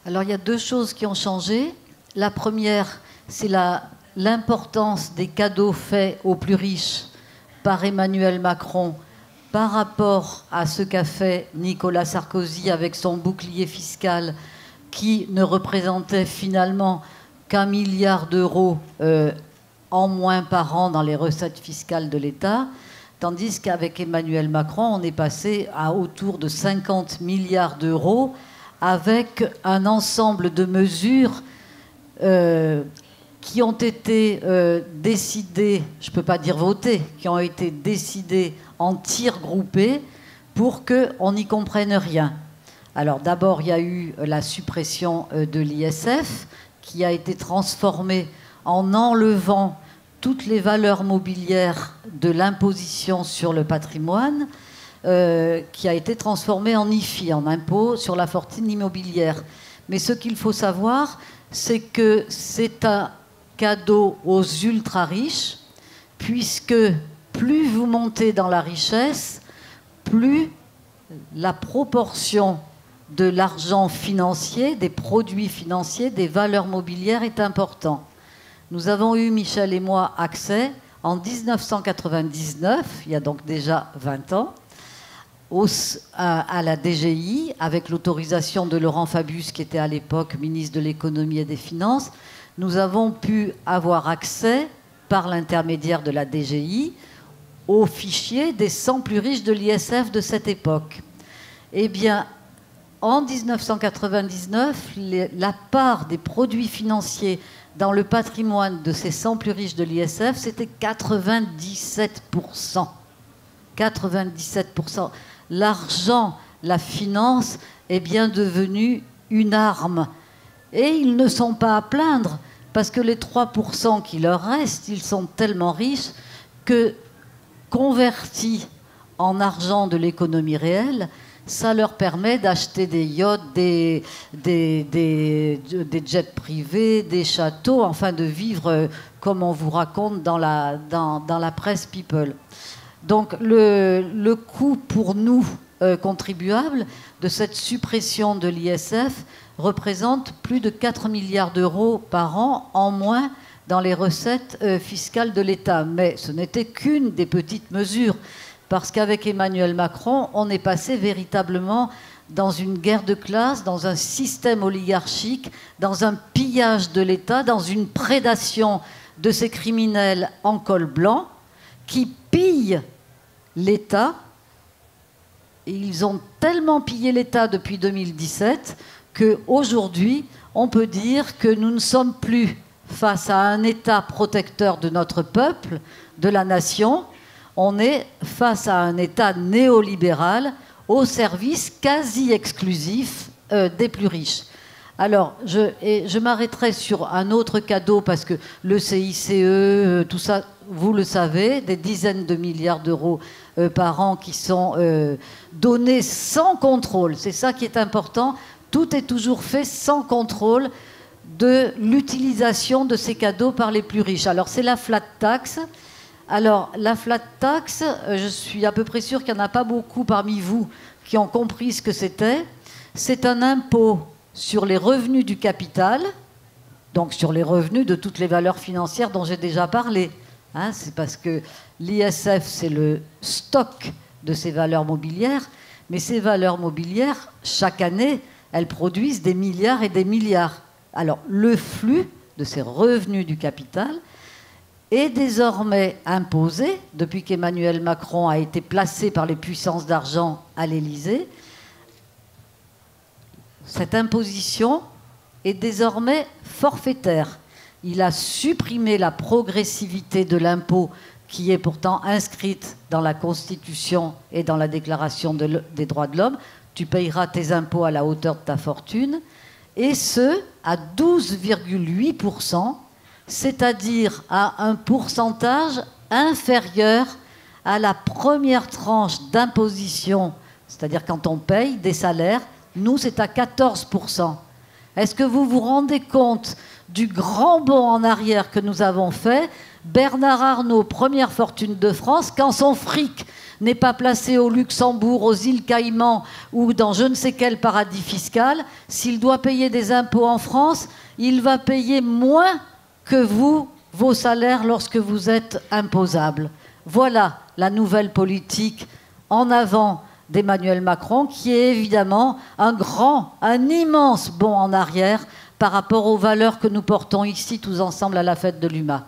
Alors il y a deux choses qui ont changé. La première, c'est l'importance des cadeaux faits aux plus riches par Emmanuel Macron par rapport à ce qu'a fait Nicolas Sarkozy avec son bouclier fiscal qui ne représentait finalement qu'1 milliard d'euros en moins par an dans les recettes fiscales de l'État, tandis qu'avec Emmanuel Macron, on est passé à autour de 50 milliards d'euros avec un ensemble de mesures qui ont été décidées, je ne peux pas dire votées, qui ont été décidées en tirs groupés pour qu'on n'y comprenne rien. Alors d'abord, il y a eu la suppression de l'ISF qui a été transformée en enlevant toutes les valeurs mobilières de l'imposition sur le patrimoine, qui a été transformée en IFI, en impôt sur la fortune immobilière. Mais ce qu'il faut savoir, c'est que c'est un cadeau aux ultra-riches, puisque plus vous montez dans la richesse, plus la proportion de l'argent financier, des produits financiers, des valeurs mobilières est importante. Nous avons eu, Michel et moi, accès en 1999, il y a donc déjà 20 ans, à la DGI, avec l'autorisation de Laurent Fabius, qui était à l'époque ministre de l'économie et des finances. Nous avons pu avoir accès, par l'intermédiaire de la DGI, aux fichiers des 100 plus riches de l'ISF de cette époque. Eh bien, en 1999, la part des produits financiers dans le patrimoine de ces 100 plus riches de l'ISF, c'était 97%. 97%. L'argent, la finance est bien devenue une arme. Et ils ne sont pas à plaindre, parce que les 3% qui leur restent, ils sont tellement riches que, convertis en argent de l'économie réelle, ça leur permet d'acheter des yachts, des jets privés, des châteaux, enfin de vivre comme on vous raconte dans la presse People. Donc le coût pour nous, contribuables, de cette suppression de l'ISF représente plus de 4 milliards d'euros par an en moins dans les recettes fiscales de l'État. Mais ce n'était qu'une des petites mesures, parce qu'avec Emmanuel Macron, on est passé véritablement dans une guerre de classe, dans un système oligarchique, dans un pillage de l'État, dans une prédation de ces criminels en col blanc qui pillent l'État. Et ils ont tellement pillé l'État depuis 2017 qu'aujourd'hui, on peut dire que nous ne sommes plus face à un État protecteur de notre peuple, de la nation. On est face à un État néolibéral au service quasi exclusif des plus riches. Alors, je m'arrêterai sur un autre cadeau, parce que le CICE, tout ça, vous le savez, des dizaines de milliards d'euros par an qui sont donnés sans contrôle. C'est ça qui est important. Tout est toujours fait sans contrôle de l'utilisation de ces cadeaux par les plus riches. Alors, c'est la flat tax. Alors, la flat tax, je suis à peu près sûre qu'il n'y en a pas beaucoup parmi vous qui ont compris ce que c'était. C'est un impôt sur les revenus du capital, donc sur les revenus de toutes les valeurs financières dont j'ai déjà parlé. Hein, c'est parce que l'ISF, c'est le stock de ces valeurs mobilières, mais ces valeurs mobilières, chaque année, elles produisent des milliards et des milliards. Alors, le flux de ces revenus du capital est désormais imposé, depuis qu'Emmanuel Macron a été placé par les puissances d'argent à l'Élysée. Cette imposition est désormais forfaitaire. Il a supprimé la progressivité de l'impôt qui est pourtant inscrite dans la Constitution et dans la Déclaration des droits de l'homme. Tu payeras tes impôts à la hauteur de ta fortune, et ce, à 12,8%, c'est-à-dire à un pourcentage inférieur à la première tranche d'imposition, c'est-à-dire quand on paye des salaires, nous c'est à 14%. Est-ce que vous vous rendez compte du grand bond en arrière que nous avons fait? Bernard Arnault, première fortune de France, quand son fric n'est pas placé au Luxembourg, aux îles Caïmans ou dans je ne sais quel paradis fiscal, s'il doit payer des impôts en France, il va payer moins que vous, vos salaires, lorsque vous êtes imposable. Voilà la nouvelle politique en avant d'Emmanuel Macron, qui est évidemment un immense bond en arrière par rapport aux valeurs que nous portons ici tous ensemble à la fête de l'UMA.